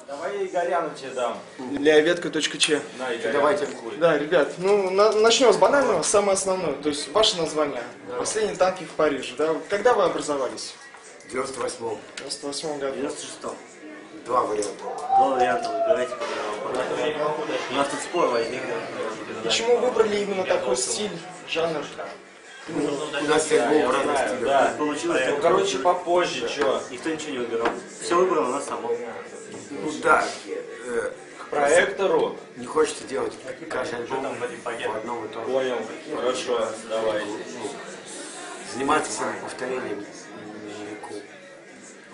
Давай Игоряну тебе дам. Для ветка.ч. Давайте. Да, ребят, ну начнем с банального, самое основное. То есть ваше название. Да. Последние танки в Париже. Да? Когда вы образовались? В 98-м. В 98 году. В 96-м. Два варианта. Два варианта, выбирайте, пожалуйста. У нас тут спор возник. Почему выбрали именно такой стиль, жанр? У нас всех было разных стилей. Да. Получилось. Ну, короче, попозже, что? Никто ничего не выбирал. Все выбрал у нас само. Ну да. К проектору. Не хочется делать каждый альбом по одному и тому. Понял. Хорошо, давай. Заниматься самоповторением.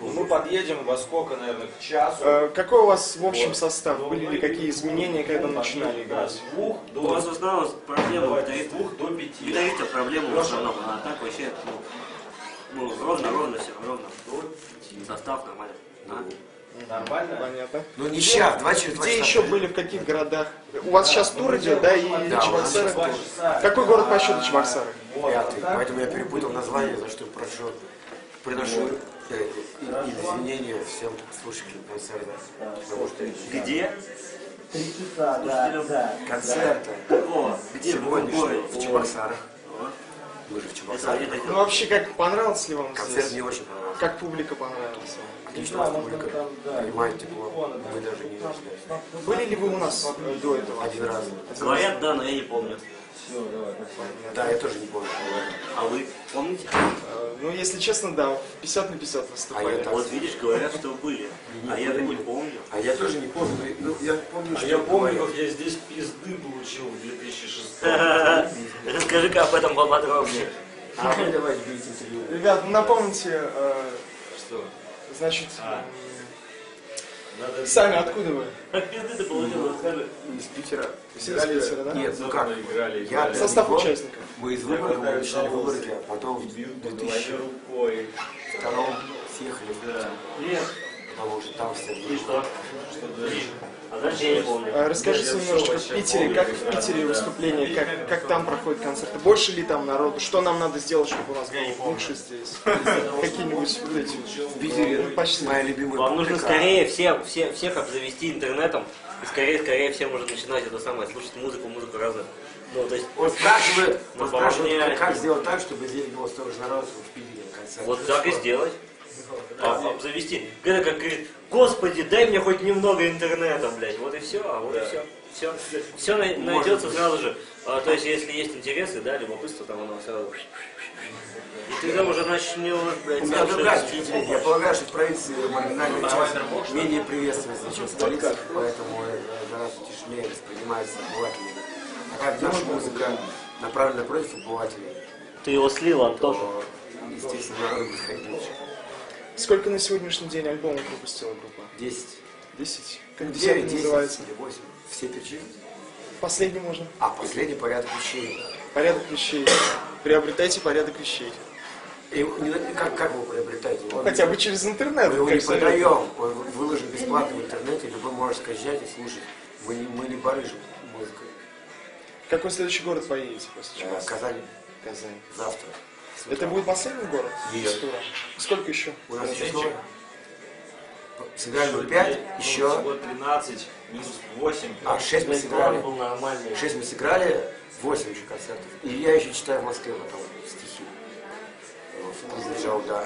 Мы подъедем во сколько, наверное, к часу. Какой у вас в общем состав? Были ли какие изменения, когда начинали играть? У нас в основном проблема гитариста. 2 до 5. Гитариста проблема в основном. А так вообще, ровно все, ровно. Состав нормально. Нормально? Понятно. Ну не сейчас, два через два Где часа. еще были, в каких городах? У вас сейчас тур идет, да, и Да, Чебоксары? у нас сейчас Какой город по счету Чебоксары? Пятый. Поэтому я перепутал название, за что приношу извинения всем слушателям концерта. Потому что Где? 3 часа, да. концерта О, где? сегодняшнего в Чебоксарах. Мы же в Чебоксарах. Ну вообще, как понравилось ли вам Концерт здесь? мне очень понравился. Как публика понравилась вам? Отличная публика. Понимаете, тепло. Мы даже не знали. Были ли вы у нас до этого? Один раз. Говорят, да, но я не помню. Да, я тоже не помню. А вы помните? Ну, если честно, да, 50 на 50 выступали. Вот видишь, говорят, что были. А я-то не помню. А я тоже не помню. Ну, я помню, что Я помню, говорят. как я здесь пизды получил в 2006. Расскажи-ка об этом поподробнее. А вы давайте берите интервью. Ребят, напомните, Что? значит, Надо... сами откуда вы? Как пизды ты получил, расскажи. Из Питера. Все из Питера, да? Нет, ну как? Играли. Я Состав для него- участников. Мы из Выборга, мы начали в Выборге, а потом в Бил по 2002 голове рукой. съехали в Да. Нет. потому что там все И что? Что дальше? А дальше я не помню. Расскажите Я немножечко в всё Питере, вообще как помню, в Питере да. выступления, как там проходят концерты, больше ли там народу, что нам надо сделать, чтобы у нас было лучше здесь? Какие-нибудь вот эти в Питере. почти. Моя любимая Вам нужно публика. скорее всех обзавести интернетом. И скорее всем уже начинать это самое, слушать музыку разную. Ну, то есть, Он спрашивает, Наполнять. как сделать так, чтобы здесь было столько же народу, в Питере на концерте. вот так и сделать. Обзавести. Это как говорит, господи, дай мне хоть немного интернета, блядь. Вот и все, и все. Все найдется сразу же. То есть, если есть интересы, да, любопытство, там оно сразу. И ты там уже начнешь, блядь, У меня другая идея. Я полагаю, что в провинции маргинальная часть менее приветствуется, чем в столице, поэтому гораздо тяжелее воспринимается обывателями. А как наша музыка направлена против обывателей, Ты его слил, Антоша. то, естественно, народ будет ходить меньше. Сколько на сегодняшний день альбомов выпустила группа? 10. 10? Как 9, 10 10 называется? или 8. Все перечислить. Последний можно. А последний порядок вещей. Порядок вещей. Приобретайте порядок вещей. И как его приобретаете? Он- Хотя бы через интернет. Мы его как не совет. продаем, он выложен бесплатно в интернете, любой может скачать и слушать. Мы не барыжим музыкой. Какой следующий город поедете после Чебоксар? Казань Казань. завтра. с Это утра. будет последний город? Нет. из тура? Сколько еще? У нас еще сколько? Сыграли мы 5, еще. Всего 13, минус 8. 6 мы План сыграли. был нормальный. 6 мы сыграли, 8 еще концертов. И я еще читаю в Москве потом стихи. Приезжал, да.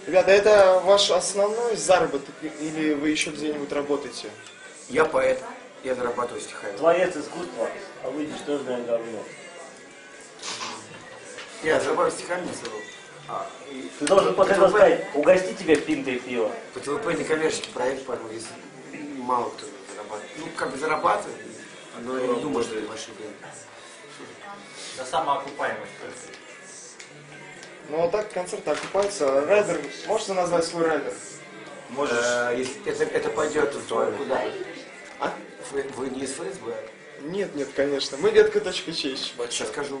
Ребята, это ваш основной заработок или вы еще где-нибудь работаете? Я поэт, я зарабатываю стихами. Творец искусства, а вы ничтожное говно. Я зарабатываю стихами на целом. Ты должен после этого сказать, угости тебе пинтой пива. ПТВП некоммерческий проект, поэтому здесь мало кто зарабатывает. Ну, как бы зарабатывает, но я не думаю, что это большие деньги. За самоокупаемость. Ну а так концерт окупается. Райдер, можете назвать свой райдер? Можешь. Если это пойдет, то куда? А? Вы не из ФСБ? Нет, конечно. Мы ветка.ч. Сейчас скажу.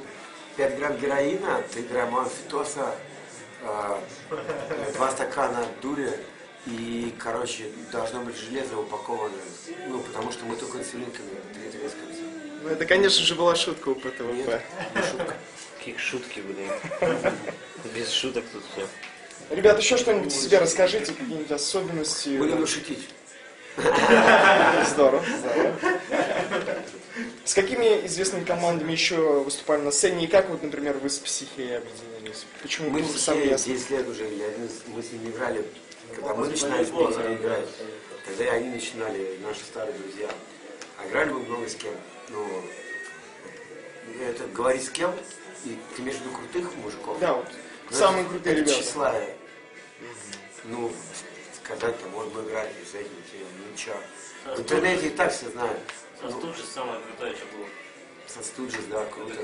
5 грамм героина, 3 грамма амфитоса, 2 стакана дури и, короче, должно быть железо упаковано. Ну, потому что мы только инсулинками трескаемся. Ну это, конечно же, была шутка у ПТВП. Нет, не шутка. Какие шутки, блин. Без шуток тут все. Ребят, еще что-нибудь о себе расскажите, какие-нибудь особенности. Мы любим шутить. Здорово, здорово. С какими известными командами еще выступали на сцене? И как вот, например, вы с Психией объединились? Почему Мы вы все совместно? 10 лет уже, мы с ними играли, когда мы начинали в Питере играть, когда и они начинали, наши старые друзья. А играли мы много с кем. Ну, это говорить с кем, и ты имеешь в виду крутых мужиков? Да, вот. Ну, Самые крутые это ребята. числа, ну, сказать-то, может, мы играли с этим, ну ничего. В интернете и так все знают. Со Студжес самое крутое, что было. Со Студжес, да, круто. Это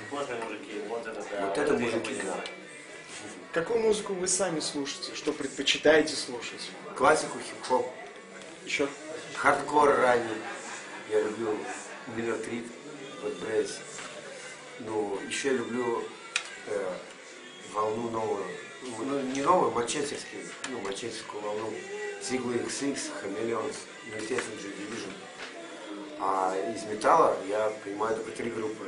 классные мужики, вот это да. Вот это мужики, да. Какую музыку вы сами слушаете? Что предпочитаете слушать? Классику, хип-хоп, Еще? хардкор ранний. Я люблю Miller Trip, Bad Brains. Ну, еще я люблю волну новую. Ну, не новую, манчестерскую, ну, манчестерскую волну. Sigma XX, Chameleons, ну, естественно, Joy Division. А из металла я понимаю только 3 группы.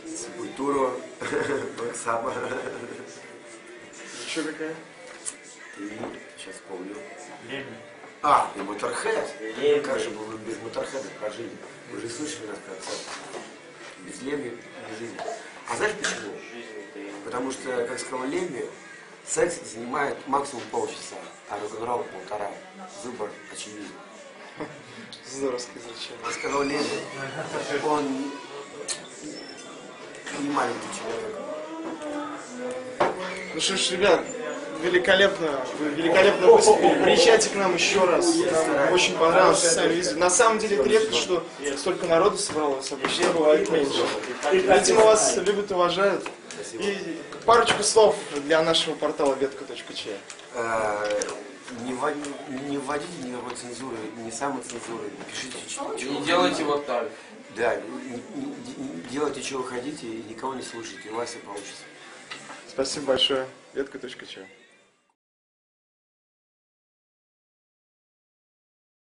Sepultura, Black Sabbath. Еще какая? И сейчас помню. Лемми. И Motorhead. Как же бы вы без Motorhead прожили? Вы же слышали нас концерт. Без Лемми не жизнь. А знаешь почему? Потому что, как сказал Лемми, секс занимает максимум полчаса, а рок-н-ролл 1,5. Выбор очевиден. Здоровское изречение. Как сказал Лемми, он не маленький человек. Ну что ж, ребят, великолепно, вы великолепно выступили. Приезжайте к нам еще раз. Нам очень понравилось, сами видите. На самом деле это редко, что столько народу собралось, обычно бывает меньше. Видимо, вас любят и уважают. И парочку слов для нашего портала ветка.ч. Не вводите никакой цензуры, не самоцензуры, не пишите, что Не делайте вот так. Да, делайте, что вы хотите, и никого не слушайте, и у вас все получится. Спасибо большое. Ветка.ч.